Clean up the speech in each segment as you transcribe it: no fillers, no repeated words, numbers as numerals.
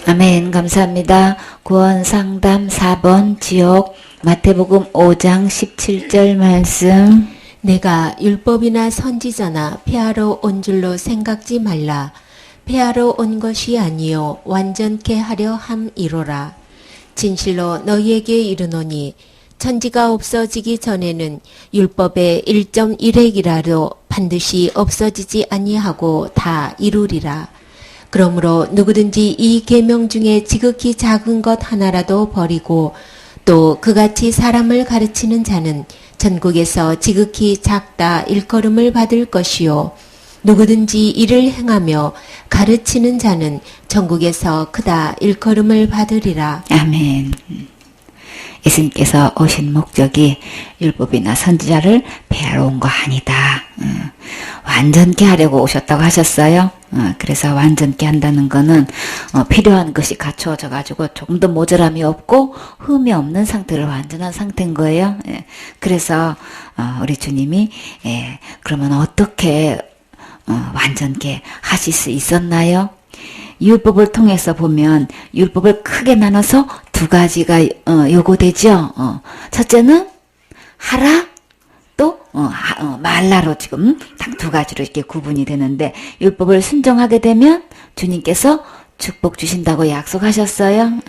아멘. 감사합니다. 구원상담 4번 지옥 마태복음 5장 17절 말씀. 내가 율법이나 선지자나 폐하러 온 줄로 생각지 말라. 폐하러 온 것이 아니요 완전케 하려 함이로라. 진실로 너희에게 이르노니 천지가 없어지기 전에는 율법의 1.1획이라도 반드시 없어지지 아니하고 다 이루리라. 그러므로 누구든지 이 계명 중에 지극히 작은 것 하나라도 버리고 또 그같이 사람을 가르치는 자는 전국에서 지극히 작다 일컬음을 받을 것이요 누구든지 이를 행하며 가르치는 자는 전국에서 크다 일컬음을 받으리라. 아멘. 예수님께서 오신 목적이 율법이나 선지자를 폐하러 온 거 아니다. 완전케 하려고 오셨다고 하셨어요. 그래서 완전케 한다는 거는 필요한 것이 갖추어져 가지고 조금 더 모자람이 없고 흠이 없는 상태를 완전한 상태인 거예요. 그래서 우리 주님이 그러면 어떻게 완전케 하실 수 있었나요? 율법을 통해서 보면 율법을 크게 나눠서 두 가지가 요구되죠. 첫째는 하라, 또 말라로 지금 딱 두 가지로 이렇게 구분이 되는데, 율법을 순종하게 되면 주님께서 축복 주신다고 약속하셨어요.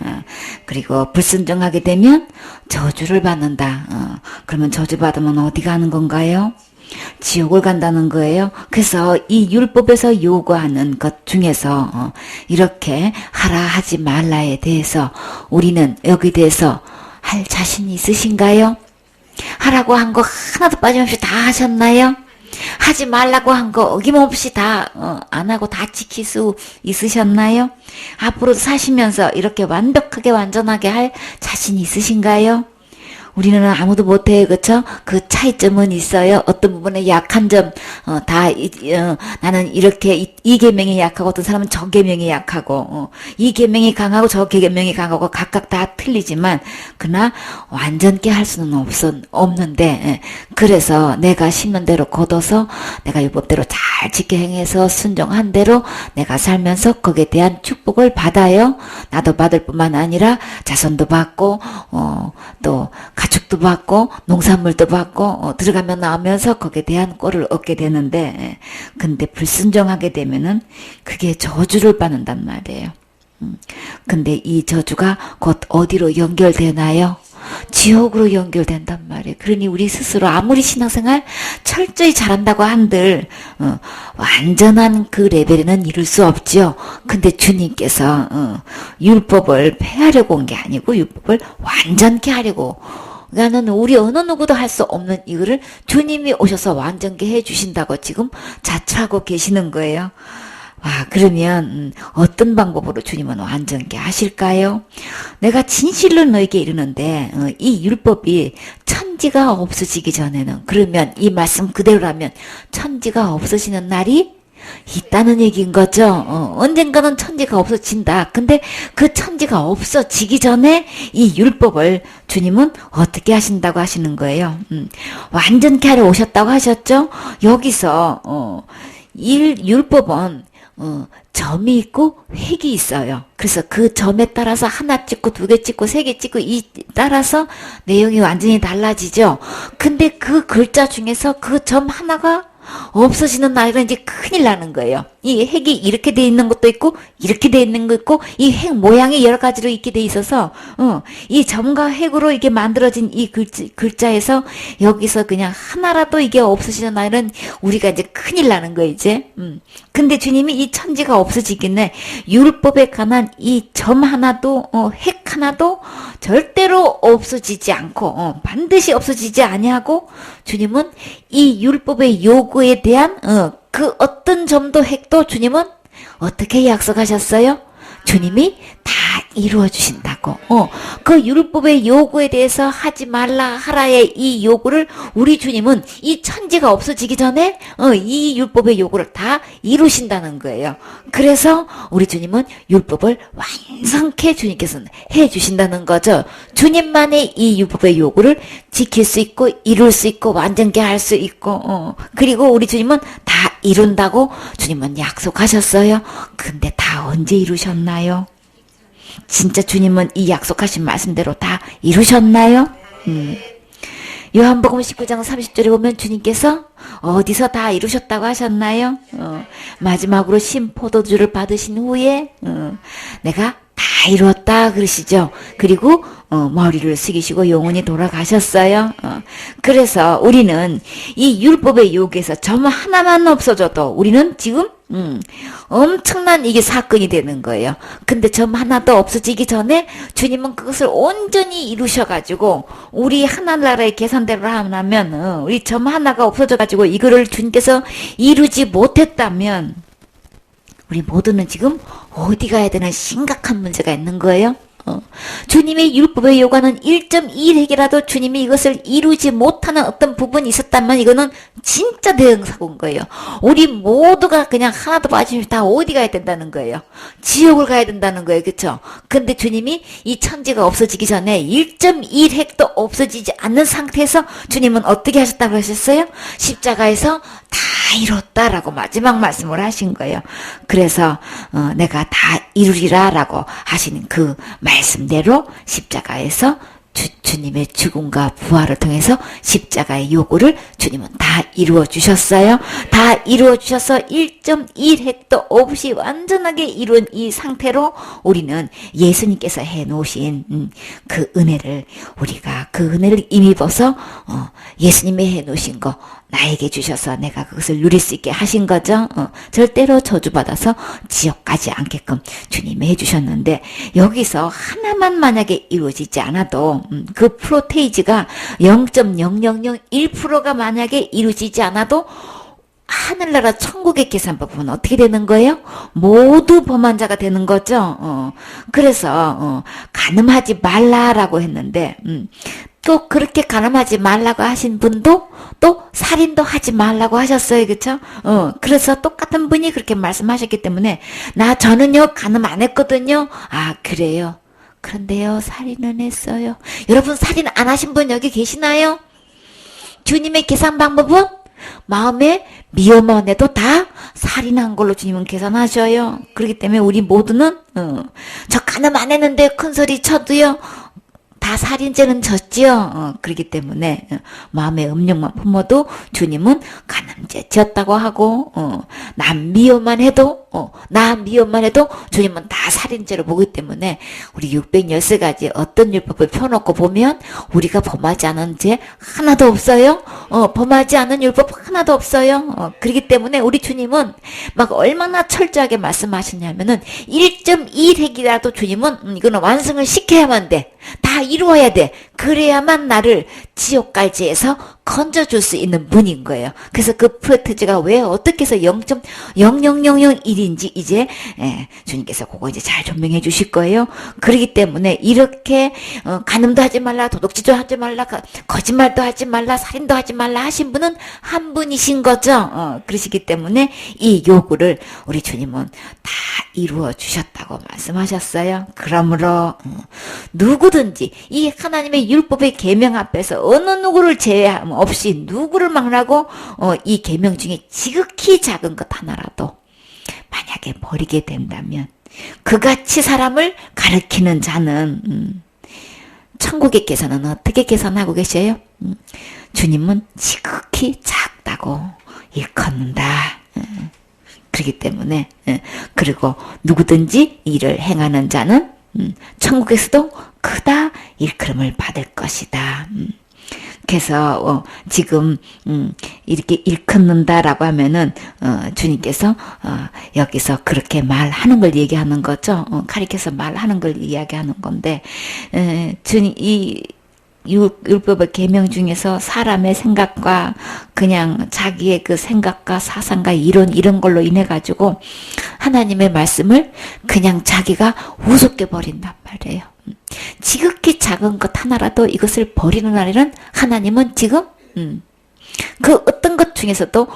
그리고 불순종하게 되면 저주를 받는다. 그러면 저주 받으면 어디 가는 건가요? 지옥을 간다는 거예요. 그래서 이 율법에서 요구하는 것 중에서 이렇게 하라 하지 말라에 대해서 우리는 여기 대해서 할 자신이 있으신가요? 하라고 한 거 하나도 빠짐없이 다 하셨나요? 하지 말라고 한 거 어김없이 다 안 하고 다 지킬 수 있으셨나요? 앞으로 사시면서 이렇게 완벽하게 완전하게 할 자신이 있으신가요? 우리는 아무도 못해요. 그쵸? 그 차이점은 있어요. 어떤 부분에 약한 점, 나는 이렇게 이 계명이 약하고 어떤 사람은 저 계명이 약하고, 이 계명이 강하고 저 계명이 강하고 각각 다 틀리지만, 그러나 완전케 할 수는 없는데, 그래서 내가 심는 대로 거둬서 내가 율법대로 잘 지켜 행해서 순종한 대로 내가 살면서 거기에 대한 축복을 받아요. 나도 받을 뿐만 아니라 자손도 받고, 또 가축도 받고 농산물도 받고 들어가면 나오면서 거기에 대한 꼴을 얻게 되는데, 근데 불순종하게 되면은 그게 저주를 받는단 말이에요. 근데 이 저주가 곧 어디로 연결되나요? 지옥으로 연결된단 말이에요. 그러니 우리 스스로 아무리 신앙생활 철저히 잘한다고 한들 완전한 그 레벨에는 이룰 수 없죠. 근데 주님께서 율법을 폐하려고 온 게 아니고 율법을 완전케 하려고, 나는 우리 어느 누구도 할 수 없는 이거를 주님이 오셔서 완전케 해주신다고 지금 자처하고 계시는 거예요. 그러면 어떤 방법으로 주님은 완전케 하실까요? 내가 진실로 너에게 이르는데 이 율법이 천지가 없어지기 전에는, 그러면 이 말씀 그대로라면 천지가 없어지는 날이 있다는 얘기인 거죠. 언젠가는 천지가 없어진다. 근데 그 천지가 없어지기 전에 이 율법을 주님은 어떻게 하신다고 하시는 거예요? 완전케 하러 오셨다고 하셨죠? 여기서 율법은 점이 있고 획이 있어요. 그래서 그 점에 따라서 하나 찍고 두 개 찍고 세 개 찍고 따라서 내용이 완전히 달라지죠. 근데 그 글자 중에서 그 점 하나가 없어지는 날은 이제 큰일 나는 거예요. 이 획이 이렇게 돼 있는 것도 있고 이렇게 돼 있는 거 있고, 이 획 모양이 여러 가지로 있게 돼 있어서 이 점과 획으로 이게 만들어진 이 글자에서 여기서 그냥 하나라도 이게 없어지는 날은 우리가 이제 큰일 나는 거예요, 이제. 근데 주님이 이 천지가 없어지겠네, 율법에 관한 이 점 하나도 획 하나도 절대로 없어지지 않고 반드시 없어지지 아니하고, 주님은 이 율법의 요구에 대한 그 어떤 점도 획도 주님은 어떻게 약속하셨어요? 주님이 다 이루어 주신다고. 그 율법의 요구에 대해서 하지 말라 하라의 이 요구를 우리 주님은 이 천지가 없어지기 전에 이 율법의 요구를 다 이루신다는 거예요. 그래서 우리 주님은 율법을 완성케 주님께서는 해 주신다는 거죠. 주님만의 이 율법의 요구를 지킬 수 있고 이룰 수 있고 완전케 할 수 있고, 그리고 우리 주님은 다 이룬다고 주님은 약속하셨어요. 근데 다 언제 이루셨나요? 진짜 주님은 이 약속하신 말씀대로 다 이루셨나요? 요한복음 19장 30절에 보면 주님께서 어디서 다 이루셨다고 하셨나요? 마지막으로 신포도주를 받으신 후에 내가 다 이루었다 그러시죠. 그리고 머리를 숙이시고 영원히 돌아가셨어요. 그래서 우리는 이 율법의 요구에서 점 하나만 없어져도 우리는 지금 엄청난 이게 사건이 되는 거예요. 근데 점 하나도 없어지기 전에 주님은 그것을 온전히 이루셔가지고 우리 하나나라의 계산대로 하면 우리 점 하나가 없어져가지고 이거를 주님께서 이루지 못했다면 우리 모두는 지금 어디 가야 되는 심각한 문제가 있는 거예요. 주님의 율법의 요구하는 1.1핵이라도 주님이 이것을 이루지 못하는 어떤 부분이 있었다면 이거는 진짜 대응사고인 거예요. 우리 모두가 그냥 하나도 빠짐없이 다 어디 가야 된다는 거예요. 지옥을 가야 된다는 거예요. 그렇죠? 근데 주님이 이 천지가 없어지기 전에 1.1핵도 없어지지 않는 상태에서 주님은 어떻게 하셨다고 하셨어요? 십자가에서 다 이뤘다라고 마지막 말씀을 하신 거예요. 그래서 내가 다 이루리라 라고 하시는 그 말씀대로 십자가에서 주님의 죽음과 부활을 통해서 십자가의 요구를 주님은 다 이루어 주셨어요. 다 이루어 주셔서 1.1핵도 없이 완전하게 이룬 이 상태로 우리는 예수님께서 해놓으신 그 은혜를 우리가 그 은혜를 힘입어서 예수님이 해놓으신 거 나에게 주셔서 내가 그것을 누릴 수 있게 하신 거죠. 절대로 저주받아서 지옥 가지 않게끔 주님이 해주셨는데 여기서 하나만 만약에 이루어지지 않아도 그 프로테이지가 0.0001%가 만약에 이루어지지 않아도 하늘나라 천국의 계산법은 어떻게 되는 거예요? 모두 범한 자가 되는 거죠. 그래서 간음하지 말라라고 했는데 또 그렇게 간음하지 말라고 하신 분도 또 살인도 하지 말라고 하셨어요. 그쵸? 그래서 똑같은 분이 그렇게 말씀하셨기 때문에 저는요 간음 안 했거든요. 아 그래요? 그런데요 살인은 했어요. 여러분 살인 안 하신 분 여기 계시나요? 주님의 계산 방법은 마음에 미워만 해도 다 살인한 걸로 주님은 계산하셔요. 그렇기 때문에 우리 모두는 저 간음 안 했는데 큰 소리 쳐도요 다 살인죄는 졌지요. 그렇기 때문에 마음의 음욕만 품어도 주님은 간음죄 지었다고 하고 나 미워만 해도 주님은 다 살인죄로 보기 때문에 우리 613가지 어떤 율법을 펴놓고 보면 우리가 범하지 않은 죄 하나도 없어요. 범하지 않은 율법 하나도 없어요. 그렇기 때문에 우리 주님은 막 얼마나 철저하게 말씀하시냐면은 1.1핵이라도 주님은 이거는 완성을 시켜야만 돼. 다 이루어야 돼. 그래야만 나를 지옥갈지에서 건져줄 수 있는 분인 거예요. 그래서 그 프로테지가 왜 어떻게 해서 0.00001인지 이제 주님께서 그거 이제 잘 조명해 주실 거예요. 그렇기 때문에 이렇게 간음도 하지 말라, 도둑질도 하지 말라, 거짓말도 하지 말라, 살인도 하지 말라 하신 분은 한 분이신 거죠. 그러시기 때문에 이 요구를 우리 주님은 다 이루어 주셨다고 말씀하셨어요. 그러므로 누구든지 이 하나님의 율법의 계명 앞에서 어느 누구를 제외함 없이 누구를 막라고 이 계명 중에 지극히 작은 것 하나라도 만약에 버리게 된다면 그같이 사람을 가르치는 자는 천국의 계산은 어떻게 계산하고 계셔요? 주님은 지극히 작다고 일컫는다. 그렇기 때문에 그리고 누구든지 이를 행하는 자는 천국에서도 크다 일컬음을 받을 것이다. 그래서 지금 이렇게 일컫는다라고 하면은 주님께서 여기서 그렇게 말하는 걸 얘기하는 거죠. 가리켜서 말하는 걸 이야기하는 건데 주님 이 율법의 계명 중에서 사람의 생각과 그냥 자기의 그 생각과 사상과 이런 걸로 인해 가지고 하나님의 말씀을 그냥 자기가 우습게 버린단 말이에요. 지극히 작은 것 하나라도 이것을 버리는 날에는 하나님은 지금 그 어떤 것 중에서도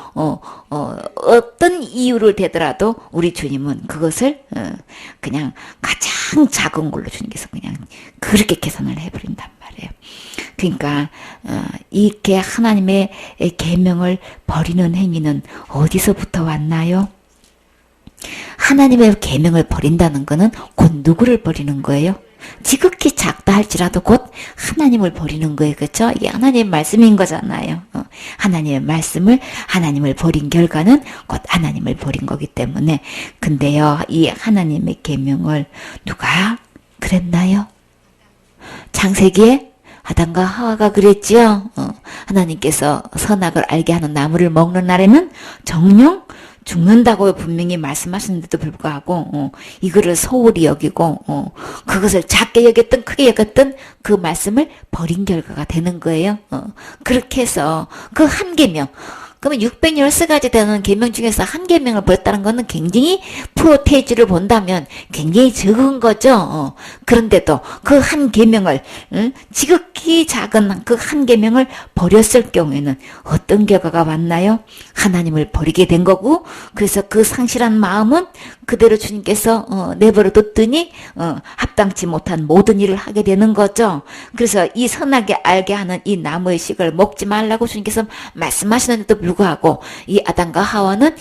어떤 이유를 대더라도 우리 주님은 그것을 그냥 가장 작은 걸로 주님께서 그냥 그렇게 계산을 해버린단 말이에요. 그러니까 이렇게 하나님의 계명을 버리는 행위는 어디서부터 왔나요? 하나님의 계명을 버린다는 거는 곧 누구를 버리는 거예요? 지극히 작다 할지라도 곧 하나님을 버리는 거예요. 그렇죠? 이게 하나님의 말씀인 거잖아요. 하나님의 말씀을 하나님을 버린 결과는 곧 하나님을 버린 거기 때문에. 근데요, 이 하나님의 계명을 누가 그랬나요? 창세기에 아담과 하와가 그랬지요. 하나님께서 선악을 알게 하는 나무를 먹는 날에는 정령 죽는다고 분명히 말씀하셨는데도 불구하고 이거를 소홀히 여기고 그것을 작게 여겼든 크게 여겼든 그 말씀을 버린 결과가 되는 거예요. 그렇게 해서 그 한 계명, 그러면 613가지 되는 계명 중에서 한 계명을 버렸다는 것은 굉장히 프로테이지를 본다면 굉장히 적은 거죠. 그런데도 그 한 계명을 지극히 작은 그 한 계명을 버렸을 경우에는 어떤 결과가 왔나요? 하나님을 버리게 된 거고, 그래서 그 상실한 마음은 그대로 주님께서 내버려 뒀더니 합당치 못한 모든 일을 하게 되는 거죠. 그래서 이 선하게 알게 하는 이 나무의 식을 먹지 말라고 주님께서 말씀하시는데도 불구하고 이 아담과 하와는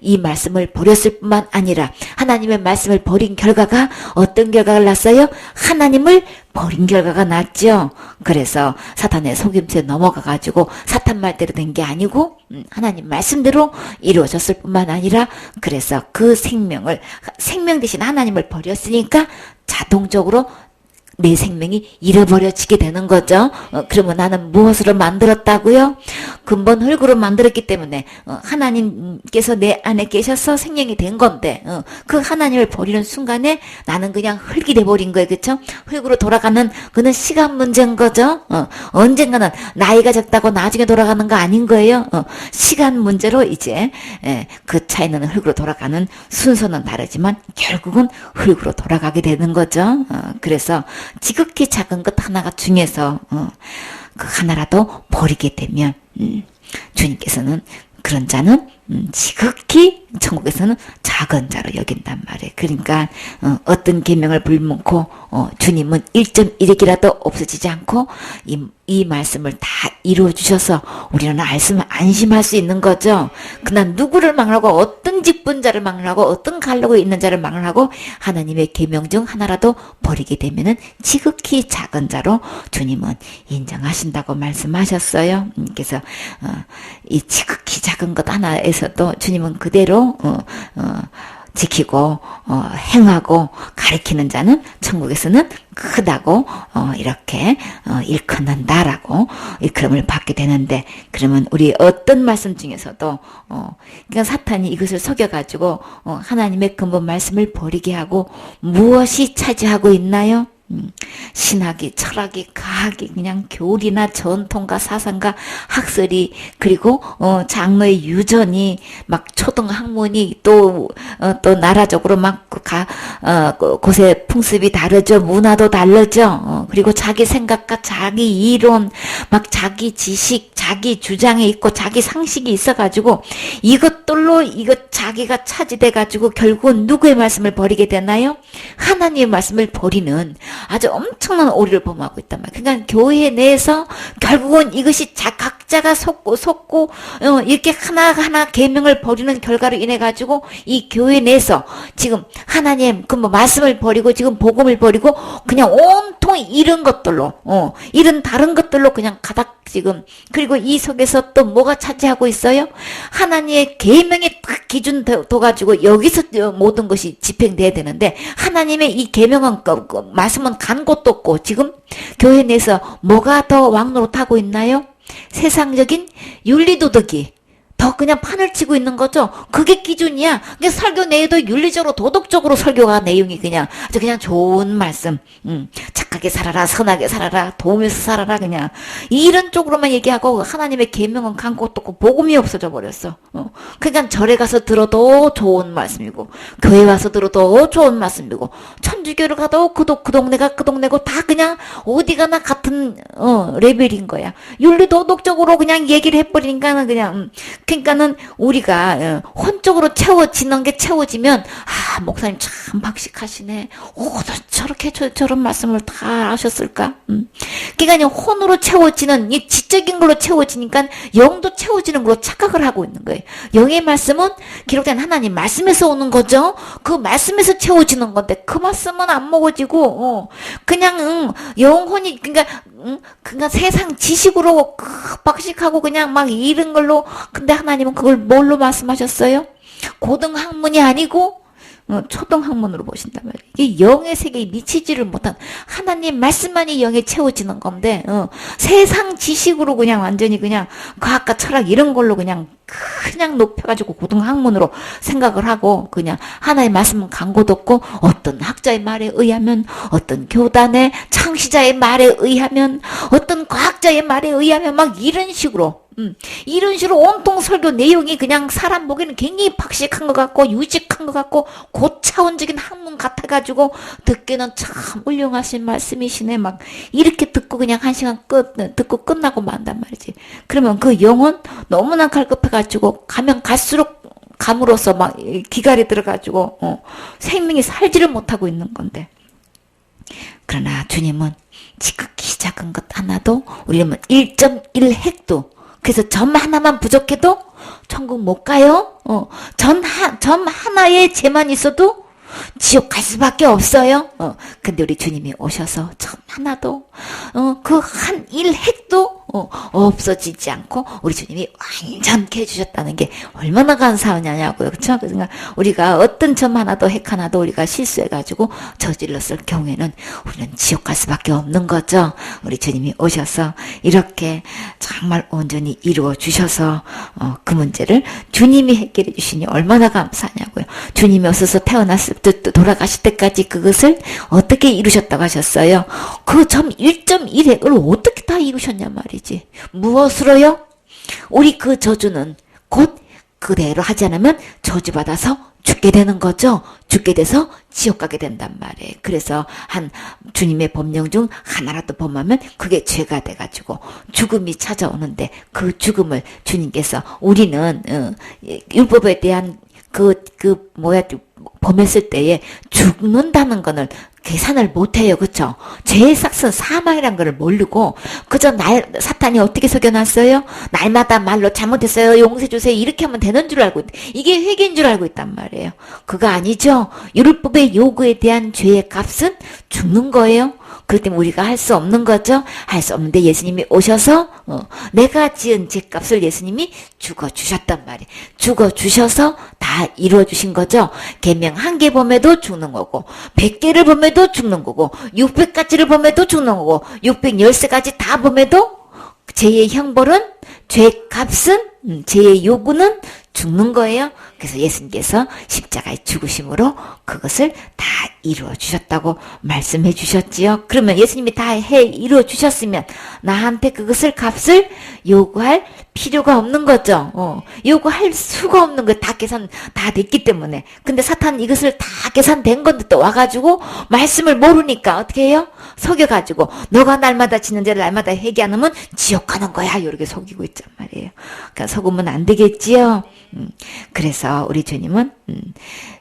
이 말씀을 버렸을 뿐만 아니라 하나님의 말씀을 버린 결과가 어떤 결과가 났어요? 하나님을 버린 결과가 났죠. 그래서 사탄의 속임수에 넘어가가지고 사탄 말대로 된 게 아니고 하나님 말씀대로 이루어졌을 뿐만 아니라, 그래서 그 생명 대신 하나님을 버렸으니까 자동적으로 내 생명이 잃어버려지게 되는 거죠. 그러면 나는 무엇으로 만들었다고요? 근본 흙으로 만들었기 때문에 하나님께서 내 안에 계셔서 생명이 된 건데 그 하나님을 버리는 순간에 나는 그냥 흙이 돼버린 거예요. 그렇죠? 흙으로 돌아가는 그는 시간 문제인 거죠. 언젠가는 나이가 적다고 나중에 돌아가는 거 아닌 거예요. 시간 문제로 이제 그 차이는 흙으로 돌아가는 순서는 다르지만 결국은 흙으로 돌아가게 되는 거죠. 그래서 지극히 작은 것 하나가 중에서 그 하나라도 버리게 되면 주님께서는 그런 자는 지극히 천국에서는 작은 자로 여긴단 말이에요. 그러니까 어떤 계명을 불문코 주님은 1.1핵이라도 없어지지 않고 이 말씀을 다 이루어 주셔서 우리는 안심할 수 있는 거죠. 그날 누구를 막론하고 어떤 직분자를 막론하고 어떤 갈르고 있는 자를 막론하고 하나님의 계명 중 하나라도 버리게 되면은 지극히 작은 자로 주님은 인정하신다고 말씀하셨어요. 그래서 이 지극히 작은 것 하나에서도 주님은 그대로 지키고 행하고 가리키는 자는 천국에서는 크다고 이렇게 일컫는다라고 일컬음을 받게 되는데, 그러면 우리 어떤 말씀 중에서도 그러니까 사탄이 이것을 속여가지고 하나님의 근본 말씀을 버리게 하고 무엇이 차지하고 있나요? 신학이, 철학이, 과학이, 그냥 교리나 전통과 사상과 학설이, 그리고 장로의 유전이, 막 초등 학문이 또 나라적으로 막 곳의 풍습이 다르죠. 문화도 다르죠. 그리고 자기 생각과 자기 이론, 막 자기 지식, 자기 주장이 있고 자기 상식이 있어가지고 이것들로 자기가 차지돼가지고 결국은 누구의 말씀을 버리게 되나요? 하나님의 말씀을 버리는 아주 엄청난 오류를 범하고 있단 말이에요. 그러니까 교회 내에서 결국은 이것이 각자가 속고 이렇게 하나하나 계명을 버리는 결과로 인해 가지고 이 교회 내에서 지금 하나님 말씀을 버리고 지금 복음을 버리고 그냥 온통 이런 것들로 이런 다른 것들로 그냥 가닥 지금, 그리고 이 속에서 또 뭐가 차지하고 있어요? 하나님의 계명에 딱 기준 둬가지고 여기서 모든 것이 집행돼야 되는데 하나님의 이 계명은 말씀은 간 곳도 없고 지금 교회 내에서 뭐가 더 왕노릇하고 있나요? 세상적인 윤리도덕이 더 그냥 판을 치고 있는 거죠. 그게 기준이야. 그냥 설교 내에도 윤리적으로 도덕적으로 설교가 내용이 그냥 아주 그냥 좋은 말씀, 착하게 살아라, 선하게 살아라, 도우면서 살아라, 그냥 이런 쪽으로만 얘기하고 하나님의 계명은 간 곳도 없고 복음이 없어져 버렸어. 그러니까 절에 가서 들어도 좋은 말씀이고 교회 와서 들어도 좋은 말씀이고 천주교를 가도 그 동네가 그 동네고 다 그냥 어디 가나 같은 레벨인 거야. 윤리 도덕적으로 그냥 얘기를 해버리니까는 그냥 그러니까는 우리가 혼적으로 채워지는 게 채워지면 목사님 참 박식하시네. 저렇게 저런 말씀을 다 다 아셨을까? 그러니까 혼으로 채워지는 이 지적인 걸로 채워지니까 영도 채워지는 걸로 착각을 하고 있는 거예요. 영의 말씀은 기록된 하나님 말씀에서 오는 거죠. 그 말씀에서 채워지는 건데 그 말씀은 안 먹어지고 그냥 영혼이 그러니까 세상 지식으로 박식하고 그냥 막 이런 걸로. 근데 하나님은 그걸 뭘로 말씀하셨어요? 고등학문이 아니고 초등학문으로 보신단 말이에요. 이게 영의 세계에 미치지를 못한 하나님 말씀만이 영에 채워지는 건데 세상 지식으로 그냥 완전히 그냥 과학과 철학 이런 걸로 그냥 높여가지고 고등학문으로 생각을 하고 그냥 하나의 말씀은 강고도 없고 어떤 학자의 말에 의하면 어떤 교단의 창시자의 말에 의하면 어떤 과학자의 말에 의하면 막 이런 식으로 온통 설교 내용이 그냥 사람 보기에는 굉장히 박식한 것 같고 유직한 것 같고 고차원적인 학문 같아가지고 듣기는 참 훌륭하신 말씀이시네 막 이렇게 듣고 그냥 1시간 듣고 끝나고 만단 말이지. 그러면 그 영혼 너무나 갈급해가지고 가면 갈수록 감으로써 막 기갈이 들어가지고 생명이 살지를 못하고 있는 건데, 그러나 주님은 지극히 작은 것 하나도 우리는 1.1 핵도, 그래서 점 하나만 부족해도 천국 못 가요. 점 하나의 죄만 있어도 지옥 갈 수밖에 없어요. 근데 우리 주님이 오셔서 점 하나도 그 한 1핵도 없어지지 않고 우리 주님이 완전케 해주셨다는 게 얼마나 감사하냐고요. 그쵸? 그러니까 우리가 어떤 점 하나도 핵 하나도 우리가 실수해가지고 저질렀을 경우에는 우리는 지옥 갈 수밖에 없는 거죠. 우리 주님이 오셔서 이렇게 정말 온전히 이루어 주셔서 그 문제를 주님이 해결해 주시니 얼마나 감사하냐고요. 주님이 오셔서 태어났을 때 돌아가실 때까지 그것을 어떻게 이루셨다고 하셨어요? 그 점 1.1핵을 어떻게 다 이루셨냐 말이지. 무엇으로요? 우리 그 저주는 곧 그대로 하지 않으면 저주받아서 죽게 되는 거죠. 죽게 돼서 지옥 가게 된단 말이에요. 그래서 한 주님의 법령 중 하나라도 범하면 그게 죄가 돼가지고 죽음이 찾아오는데 그 죽음을 주님께서 우리는 율법에 대한 범했을 때에 죽는다는 거는 계산을 못해요. 그쵸? 죄의 삭은 사망이란 걸 모르고 그저 사탄이 어떻게 속여놨어요? 날마다 말로 잘못했어요. 용서해 주세요. 이렇게 하면 되는 줄 알고 이게 회개인 줄 알고 있단 말이에요. 그거 아니죠. 율법의 요구에 대한 죄의 값은 죽는 거예요. 그렇기 때문에 우리가 할 수 없는 거죠. 할 수 없는데 예수님이 오셔서 내가 지은 죄값을 예수님이 죽어주셨단 말이에요. 죽어주셔서 다 이루어주신 거죠. 계명 1개 범해도 죽는 거고 100개를 범해도 죽는 거고 600가지를 범해도 죽는 거고 613가지 다 범해도 죄의 형벌은 죄값은 죄의 요구는 죽는 거예요. 그래서 예수님께서 십자가의 죽으심으로 그것을 다 이루어 주셨다고 말씀해 주셨지요. 그러면 예수님이 다 이루어 주셨으면 나한테 그것을 값을 요구할 필요가 없는 거죠. 요구할 수가 없는 거 다 계산 다 됐기 때문에. 근데 사탄은 이것을 다 계산된 건데 또 와가지고 말씀을 모르니까 어떻게 해요? 속여가지고 너가 날마다 짓는 죄를 날마다 회개 안 하면 지옥 가는 거야. 이렇게 속이고 있단 말이에요. 그러니까 속으면 안 되겠지요. 그래서 우리 주님은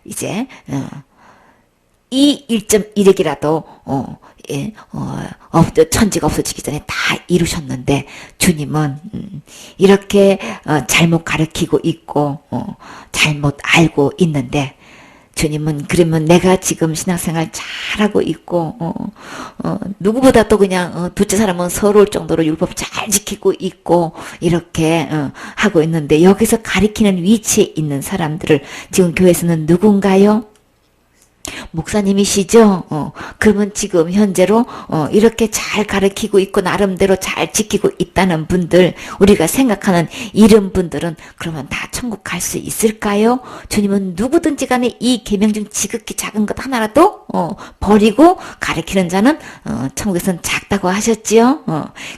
이제 이 1.1핵이라도 천지가 없어지기 전에 다 이루셨는데 주님은 이렇게 잘못 가르치고 있고 잘못 알고 있는데 주님은 그러면 내가 지금 신앙생활 잘하고 있고 누구보다 또 그냥 둘째 사람은 서러울 정도로 율법 잘 지키고 있고 이렇게 하고 있는데 여기서 가리키는 위치에 있는 사람들을 지금 교회에서는 누군가요? 목사님이시죠? 그러면 지금 현재로 이렇게 잘 가르치고 있고 나름대로 잘 지키고 있다는 분들, 우리가 생각하는 이런 분들은 그러면 다 천국 갈 수 있을까요? 주님은 누구든지 간에 이 계명 중 지극히 작은 것 하나라도 버리고 가르치는 자는 천국에서는 작다고 하셨지요?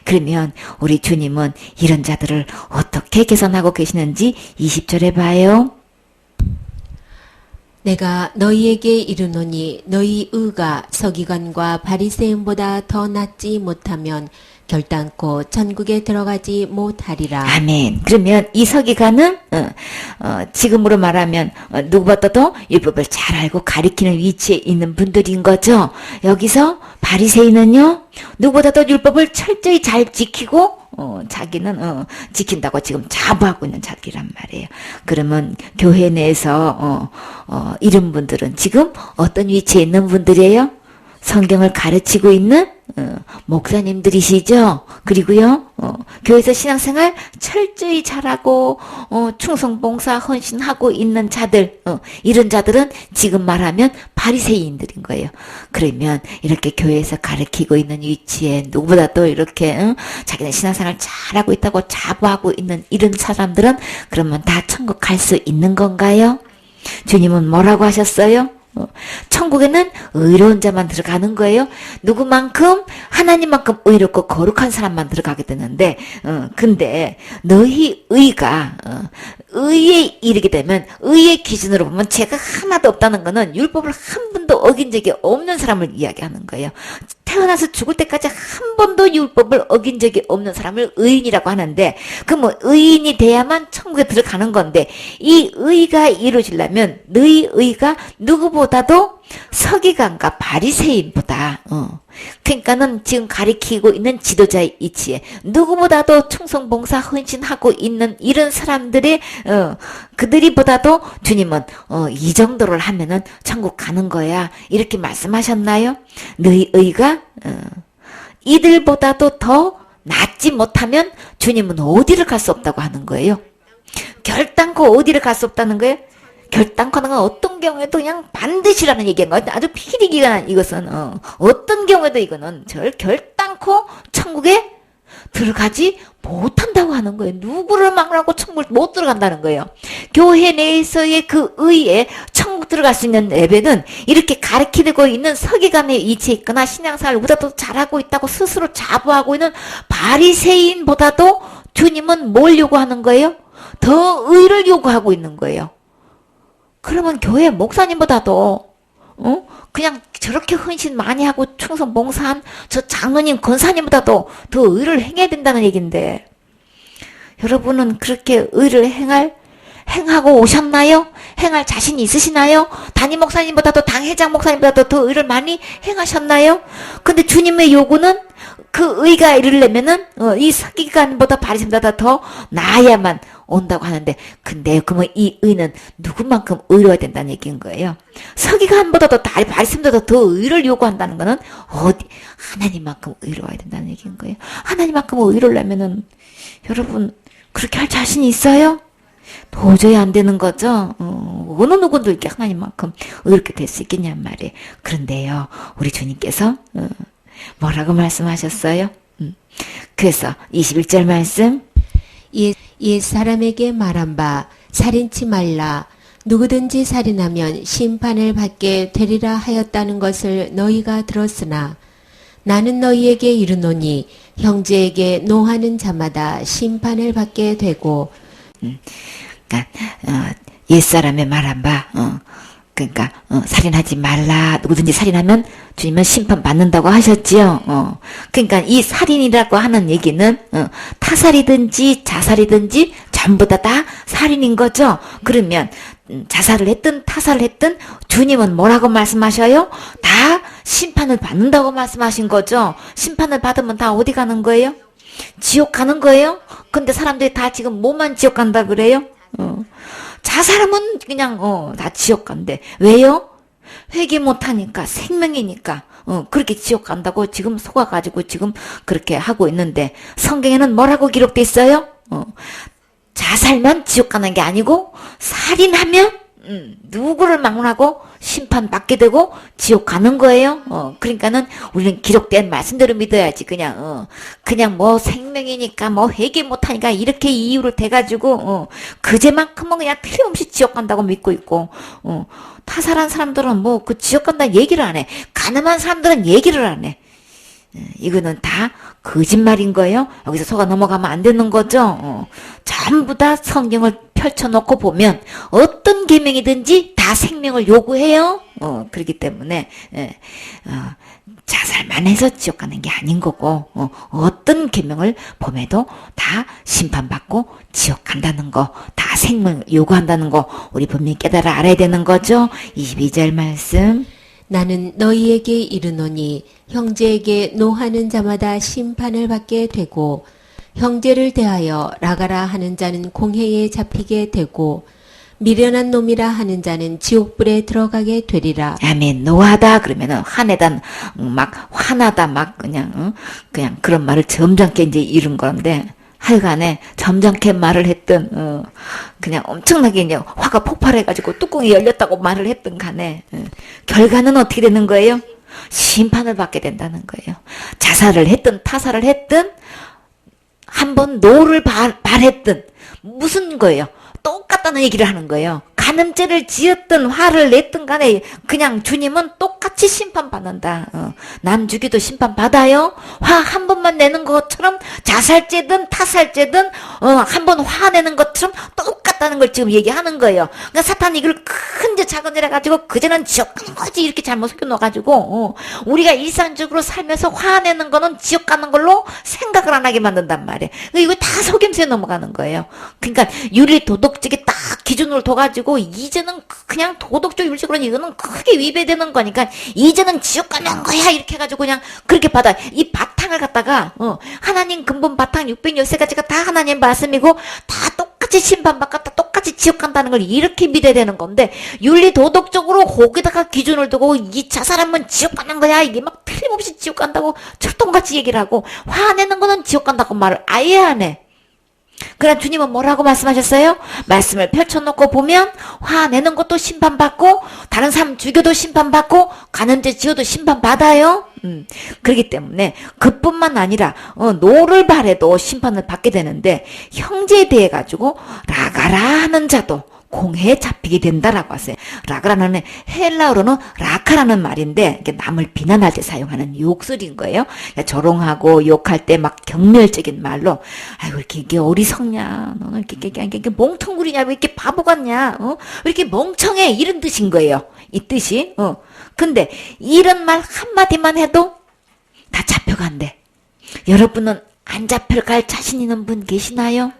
그러면 우리 주님은 이런 자들을 어떻게 개선하고 계시는지 20절에 봐요. 내가 너희에게 이르노니 너희 의가 서기관과 바리새인보다 더 낫지 못하면 결단코 천국에 들어가지 못하리라. 아멘. 그러면 이 서기관은 지금으로 말하면 누구보다도 율법을 잘 알고 가리키는 위치에 있는 분들인 거죠. 여기서 바리새인은요, 누구보다도 율법을 철저히 잘 지키고 자기는 지킨다고 지금 자부하고 있는 자들이란 말이에요. 그러면 교회 내에서 이런 분들은 지금 어떤 위치에 있는 분들이에요? 성경을 가르치고 있는 목사님들이시죠. 그리고요, 교회에서 신앙생활 철저히 잘하고 충성봉사 헌신하고 있는 자들, 이런 자들은 지금 말하면 바리새인들인 거예요. 그러면 이렇게 교회에서 가르치고 있는 위치에 누구보다도 이렇게 자기는 신앙생활 잘하고 있다고 자부하고 있는 이런 사람들은 그러면 다 천국 갈 수 있는 건가요? 주님은 뭐라고 하셨어요? 천국에는 의로운 자만 들어가는 거예요. 누구만큼? 하나님만큼 의롭고 거룩한 사람만 들어가게 되는데, 근데 너희 의가 의에 이르게 되면 의의 기준으로 보면 죄가 하나도 없다는 거는 율법을 한 번도 어긴 적이 없는 사람을 이야기하는 거예요. 태어나서 죽을 때까지 한 번도 율법을 어긴 적이 없는 사람을 의인이라고 하는데, 그 뭐 의인이 돼야만 천국에 들어가는 건데, 이 의가 이루어지려면 너희 의가 누구보다도 서기관과 바리새인보다 그러니까는 지금 가리키고 있는 지도자의 이치에 누구보다도 충성봉사 헌신하고 있는 이런 사람들의 그들이보다도 주님은 이 정도를 하면은 천국 가는 거야 이렇게 말씀하셨나요? 너희 의가 이들보다도 더 낫지 못하면 주님은 어디를 갈 수 없다고 하는 거예요. 결단코 어디를 갈 수 없다는 거예요. 결단코 하는 건 어떤 경우에도 그냥 반드시라는 얘기인 거예요. 아주 필기가 이것은 어떤 경우에도 이거는 결단코 천국에 들어가지 못한다고 하는 거예요. 누구를 막으라고 천국을 못 들어간다는 거예요. 교회 내에서의 그 의에 천국 들어갈 수 있는 레벨은 이렇게 가르치고 있는 서기관의 위치에 있거나 신앙생활보다도 잘하고 있다고 스스로 자부하고 있는 바리새인보다도 주님은 뭘 요구하는 거예요? 더 의를 요구하고 있는 거예요. 그러면 교회 목사님보다도 그냥 저렇게 헌신 많이 하고 충성 봉사한 저 장로님 권사님보다도 더 의를 행해야 된다는 얘기인데, 여러분은 그렇게 의를 행하고 오셨나요? 행할 자신이 있으시나요? 담임 목사님보다도 당회장 목사님보다도 더 의를 많이 행하셨나요? 근데 주님의 요구는 그 의가 이르려면은 이 서기관보다 바리새인보다 더 나아야만 온다고 하는데, 근데 그러면 이 의는 누구만큼 의로워야 된다는 얘기인 거예요. 서기관보다도 바리새인보다 더 의를 요구한다는 거는 하나님만큼 의로워야 된다는 얘기인 거예요. 하나님만큼 의로우려면은 여러분 그렇게 할 자신이 있어요? 도저히 안 되는 거죠. 어느 누구도 이렇게 하나님만큼 의롭게 될 수 있겠냔 말이에요. 그런데요, 우리 주님께서 뭐라고 말씀하셨어요? 그래서 21절 말씀, 옛 사람에게 말한 바 살인치 말라. 누구든지 살인하면 심판을 받게 되리라 하였다는 것을 너희가 들었으나 나는 너희에게 이르노니 형제에게 노하는 자마다 심판을 받게 되고. 그러니까 옛사람의 말한 바 그러니까 살인하지 말라. 누구든지 살인하면 주님은 심판 받는다고 하셨지요. 그러니까 이 살인이라고 하는 얘기는 타살이든지 자살이든지 전부 다 살인인 거죠. 그러면 자살을 했든 타살을 했든 주님은 뭐라고 말씀하셔요? 다 심판을 받는다고 말씀하신 거죠. 심판을 받으면 다 어디 가는 거예요? 지옥 가는 거예요? 근데 사람들이 다 지금 뭐만 지옥 간다 그래요? 자살하면 그냥 다 지옥 간대. 왜요? 회개 못하니까, 생명이니까 그렇게 지옥 간다고 지금 속아가지고 지금 그렇게 하고 있는데, 성경에는 뭐라고 기록돼 있어요? 자살만 지옥 가는 게 아니고 살인하면 누구를 막론하고 심판받게 되고 지옥 가는 거예요. 그러니까는 우리는 기록된 말씀대로 믿어야지. 그냥 뭐 생명이니까 뭐 회개 못하니까 이렇게 이유를 대가지고 그제만큼은 그냥 틀림없이 지옥 간다고 믿고 있고, 타살한 사람들은 뭐 그 지옥 간다는 얘기를 안 해. 가늠한 사람들은 얘기를 안 해. 이거는 다 거짓말인 거예요. 여기서 속아 넘어가면 안 되는 거죠. 전부 다 성경을 펼쳐놓고 보면 어떤 계명이든지 다 생명을 요구해요. 그렇기 때문에 자살 말만 해서 지옥 가는 게 아닌 거고, 어떤 계명을 범해도 다 심판받고 지옥 간다는 거, 다 생명 요구한다는 거 우리 분명히 깨달아 알아야 되는 거죠. 22절 말씀. 나는 너희에게 이르노니 형제에게 노하는 자마다 심판을 받게 되고 형제를 대하여 라가라 하는 자는 공회에 잡히게 되고 미련한 놈이라 하는 자는 지옥불에 들어가게 되리라. 아멘. 노하다 그러면은 화내다, 막 화나다, 막 그냥 그런 말을 점잖게 이제 이룬 건데, 하여간에 점잖게 말을 했든 그냥 엄청나게 이제 화가 폭발해가지고 뚜껑이 열렸다고 말을 했든 간에 결과는 어떻게 되는 거예요? 심판을 받게 된다는 거예요. 자살을 했든 타살을 했든 한번 노를 발했든 무슨 거예요? 똑같다는 얘기를 하는 거예요. 간음죄를 지었든 화를 냈든 간에 그냥 주님은 똑같이 심판받는다. 남 죽이도 심판받아요. 화 한 번만 내는 것처럼 자살죄든 타살죄든 한 번 화내는 것처럼 똑같다는 걸 지금 얘기하는 거예요. 그러니까 사탄이 이걸 큰 죄 작은 죄라 가지고 그제는 지옥 가는 거지 이렇게 잘못 속여놓아가지고 우리가 일상적으로 살면서 화내는 거는 지옥 가는 걸로 생각을 안 하게 만든단 말이에요. 그러니까 이거 다 속임수에 넘어가는 거예요. 그러니까 윤리 도덕적이 딱 기준으로 둬가지고 이제는 그냥 도덕적 윤리적으로는 이거는 크게 위배되는 거니까 이제는 지옥 가는 거야 이렇게 해가지고 그냥 그렇게 받아. 이 바탕을 갖다가 하나님 근본 바탕 613가지가 다 하나님 말씀이고 다 똑같이 심판받고 다 똑같이 지옥 간다는 걸 이렇게 믿어야 되는 건데 윤리 도덕적으로 거기다가 기준을 두고 이 자살하면 지옥 가는 거야 이게 막 틀림없이 지옥 간다고 철통같이 얘기를 하고 화내는 거는 지옥 간다고 말을 아예 안 해. 그러나 주님은 뭐라고 말씀하셨어요? 말씀을 펼쳐놓고 보면 화내는 것도 심판받고 다른 사람 죽여도 심판받고 간음죄 지어도 심판받아요. 그렇기 때문에 그뿐만 아니라 노를 발해도 심판을 받게 되는데 형제에 대해 가지고 라가라 하는 자도 공회에 잡히게 된다라고 하세요. 라가라는 헬라어로는 라카라는 말인데 이게 남을 비난할 때 사용하는 욕설인 거예요. 그러니까 조롱하고 욕할 때 막 경멸적인 말로 아이고 이렇게 어리석냐, 너는 이렇게 멍텅구리냐, 왜 이렇게 바보 같냐, 왜 이렇게 멍청해 이런 뜻인 거예요. 이 뜻이. 근데 이런 말 한마디만 해도 다 잡혀간대. 여러분은 안 잡혀갈 자신 있는 분 계시나요?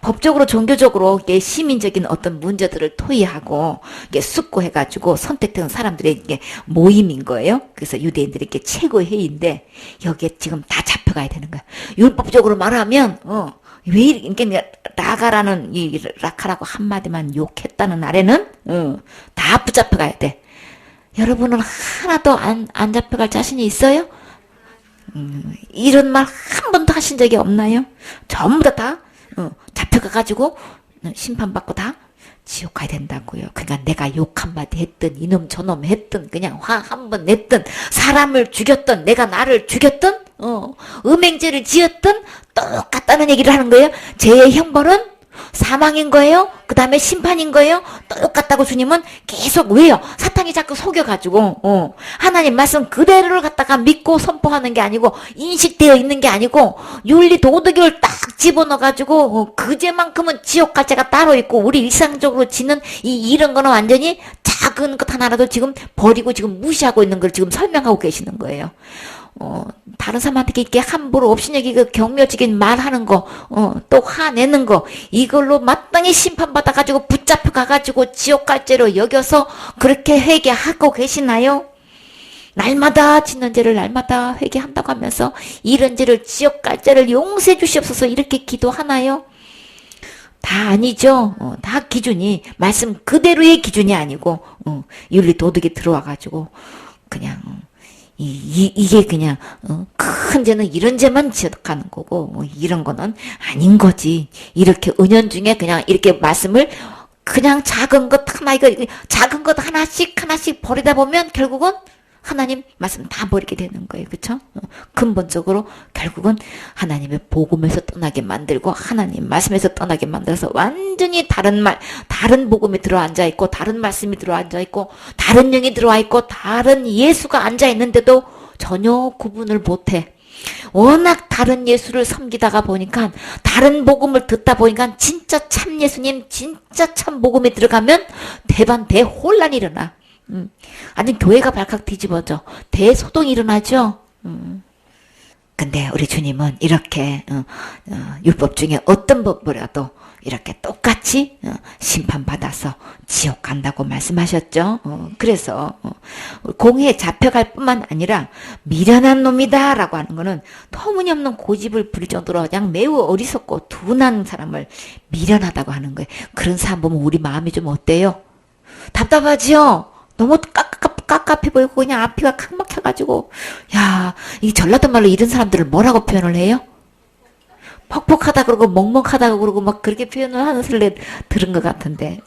법적으로 종교적으로 이게 시민적인 어떤 문제들을 토의하고 이게 숙고해가지고 선택된 사람들의 이게 모임인 거예요. 그래서 유대인들이 이게 최고의 회의인데 여기에 지금 다 잡혀가야 되는 거야. 율법적으로 말하면 왜 이렇게 라가라는 이 라카라고 한마디만 욕했다는 날에는 다 붙잡혀가야 돼. 여러분은 하나도 안 잡혀갈 자신이 있어요? 이런 말 한 번도 하신 적이 없나요? 전부 다 잡혀가가지고 심판받고 다 지옥 가야 된다고요. 그러니까 내가 욕 한마디 했든 이놈 저놈 했든 그냥 화 한 번 냈든 사람을 죽였든 내가 나를 죽였든 음행죄를 지었든 똑같다는 얘기를 하는 거예요. 죄의 형벌은 사망인 거예요. 그 다음에 심판인 거예요. 똑같다고 주님은 계속 왜요? 사탄이 자꾸 속여가지고 하나님 말씀 그대로를 갖다가 믿고 선포하는 게 아니고 인식되어 있는 게 아니고 윤리 도덕을 딱 집어넣어가지고 그 죄만큼은 지옥 갈 죄가 따로 있고 우리 일상적으로 지는 이런 거는 완전히 작은 것 하나라도 지금 버리고 지금 무시하고 있는 걸 지금 설명하고 계시는 거예요. 다른 사람한테 이렇게 함부로 없이내기 그 경멸적인 말하는 거, 또 화내는 거, 이걸로 마땅히 심판받아가지고 붙잡혀 가가지고 지옥 갈 죄로 여겨서 그렇게 회개하고 계시나요? 날마다 짓는 죄를 날마다 회개한다고 하면서 이런 죄를 지옥 갈 죄를 용서해 주시옵소서 이렇게 기도하나요? 다 아니죠. 다 기준이 말씀 그대로의 기준이 아니고 윤리 도덕이 들어와가지고 그냥 이게 그냥 큰 죄는 이런 죄만 지적하는 거고 이런 거는 아닌 거지. 이렇게 은연중에 그냥 이렇게 말씀을 그냥 작은 것 하나 이거 작은 것 하나씩 버리다 보면 결국은 하나님 말씀 다 버리게 되는 거예요. 그렇죠? 근본적으로 결국은 하나님의 복음에서 떠나게 만들고 하나님 말씀에서 떠나게 만들어서 완전히 다른 말, 다른 복음이 들어앉아 있고 다른 말씀이 들어앉아 있고 다른 영이 들어와 있고 다른 예수가 앉아 있는데도 전혀 구분을 못해. 워낙 다른 예수를 섬기다가 보니까 다른 복음을 듣다 보니까 진짜 참 예수님 진짜 참 복음에 들어가면 대혼란이 일어나. 아니 교회가 발칵 뒤집어져. 대소동이 일어나죠. 근데 우리 주님은 이렇게 율법 중에 어떤 법보다도 이렇게 똑같이 심판받아서 지옥 간다고 말씀하셨죠. 그래서 공회에 잡혀갈 뿐만 아니라 미련한 놈이다 라고 하는 거는 터무니없는 고집을 부릴 정도로 그냥 매우 어리석고 둔한 사람을 미련하다고 하는 거예요. 그런 사람 보면 우리 마음이 좀 어때요? 답답하지요? 너무 깝깝해 보이고 그냥 앞이가 칵 막혀가지고 야, 이 전라도 말로 이런 사람들을 뭐라고 표현을 해요? 퍽퍽하다 그러고 먹먹하다 그러고 막 그렇게 표현을 하는 소리를 들은 것 같은데